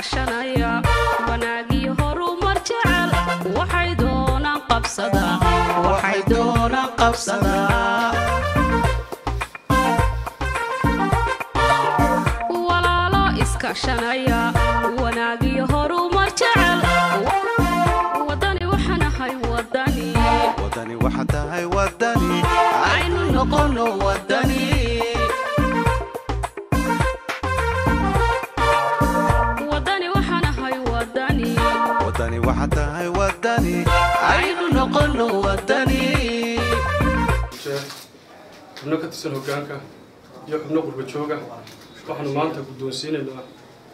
iskaashanaya wanaagii horumar jecel waxay doonaan qabsadaa walaalo iskaashanaya wanaagii horumar jecel wadani waxaan ahay wadani waxaan tahay wadani aynu noqono wadani waxaan tahay wadani aynu noqono wadani xubno ka tirsan hoggaanka iyo xubno qurba jooga waxaanu maanta guddoonsiinaynaa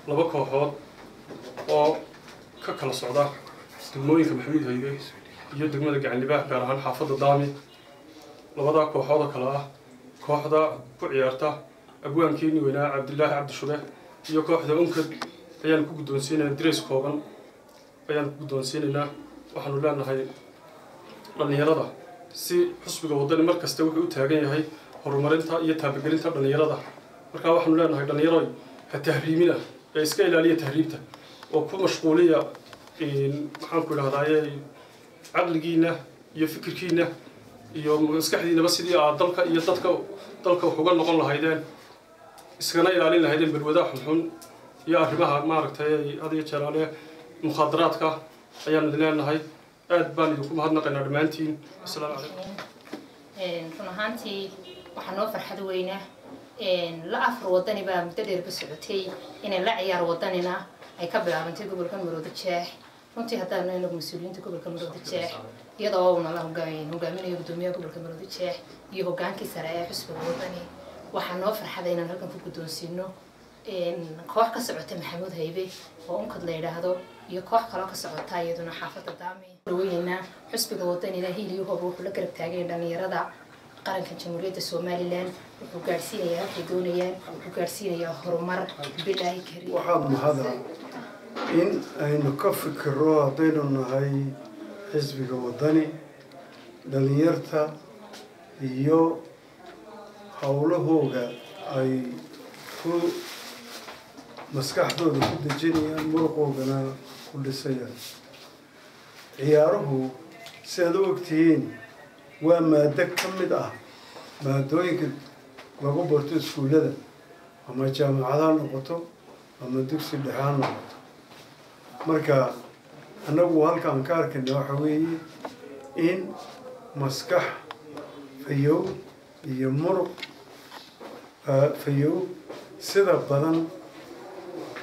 laba kooxood oo ka kala socda degmooyinka maxamuud haybe iyo degmada gacanlibaax gaar ahaan xaafadda daami labadaa kooxood oo kale ah kooxda ku ciyaarta abwaankeeni weynaa cabdilaahi cabdishube iyo kooxda unkad ayaanu ku guddoonsiinaynaa dirays kooban ayaan ku guddoonsiinaynaa waxaanu leenahay dhallinyarada si xusbiga wadani mar kasta wuxuu u taagan yahay horumarinta iyo taabagelinta dhallinyarada markaa waxaanu leenahay dhallinyaroy ha tahriimina ee iska ilaaliya tahriibta oo ku mashquuliya maxaanku idhahdaaye caqligiina iyo fikirkiina iyo maskaxdiinaba sidii aad dalka iyo dalka wax uga noqon lahaydeen iskana ilaalin lahaydeen balwadaa xunxun iyo arrimaha maaragtay had iyo jeeraale mukhadaraadka ayaan leenahay aad baan idinku mahadnaqaynaa dhammaantiin assalaamu calaykum run ahaantii waxaa noo farxad weyna la afar wadani baa muddo dheer ka socotay inay la ciyaar wadanina ay ka bilaabantay gobolka Maroodi Jeex runtii haddaan inagu mas'uuliyiinta gobolka Maroodi Jeex iyadoo uu nala hogaaminayo gudoomiyaha gobolka Maroodi Jeex iyo hogaankii sare ee xusbiga wadani waxaa noo farxad inaan halkan ku guddoonsiino koox ka socota maxamuud haybe oo unkad la yiraahdo iyo koox kale ka socota iyaduna xaafadda daami weynina xusbiga wadanina hiiliyo hor wuxuu la garab taagay dhalinyarada qaranka jamhuuriyadda Soomaaliland wuxuu gaarsiinayaa halkay doonayaan wuxuu gaarsiinayaa horumar bidaayi kari waxaa mahada in aynu ka fikiro haddaynu nahay xisbiga wadani dhalinyarta iyo howlahooga ay ku maskaxdooda ku dejinayaan muruqoogana ku dhisayaan ciyaaruhu si aad u ogtihiin waa maado ka mid ah maadooyinka lagu barto iskuullada ama jaamacadaha noqoto ama dugsi dhexe ha noqoto marka annagu halkaan ka arkayna waxa weeye in maskax fayow iyo muruq fayow sida badan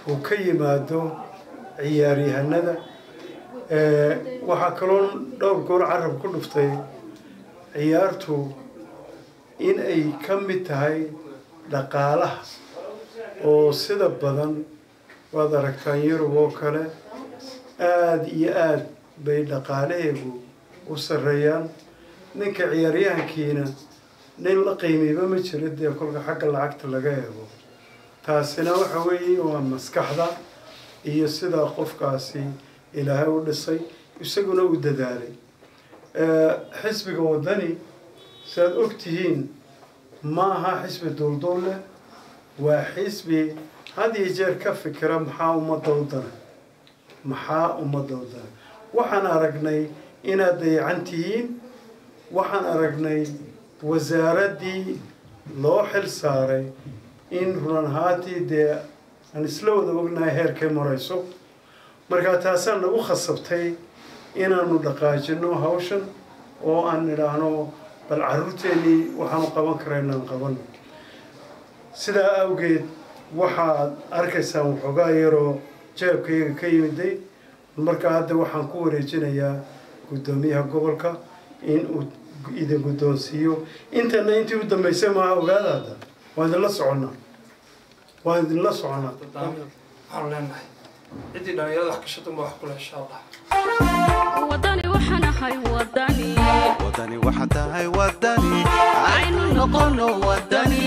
uu ka yimaado ciyaaryahanada waxaa kaloo dhowr goor carab ku dhuftay ciyaartu in ay ka mid tahay dhaqaalaha oo sida badan waad aragtaan Yurub oo kale aad iyo aad bay dhaqaalaheegu u sarreeyaan ninka ciyaaryahankiina nin la qiimayba ma jiro dee kolka xagga lacagta laga eego taasina waxa weeye waa maskaxda iyo sida qofkaasi ilaahay u dhisay isaguna u dadaalay xisbiga wadani saad ogtihiin ma aha xisbi duulduul leh waa xisbi had iyo jeer ka fikira maxaa ummadda u dana waxaan aragnay inaad dayacan tihiin waxaan aragnay wasaaraddii loo xil saaray in run ahaantii dee aan isla wada ognahay heerkay marayso markaa taasaan nagu khasabtay inaanu dhaqaajino hawshan oo aan nidhaahno bal carruurteennii waxaanu qaban karaynaan qabano sidaa awgeed waxaad arkaysaan waxoogaa yaroo jeebkayaga ka yimiday markaa hadda waxaan ku wareejinayaa guddoomiyaha gobolka in uu idin guddoonsiiyo intana intii u dambaysay maaha ogaada hadda waan idinla soconnaa waxaan leenahay ciddii dhalinyarada wax ka shaqeynba wax kule insha allah wadani waxaan ahay wadani waxaan tahay wadani aynu noqono wadani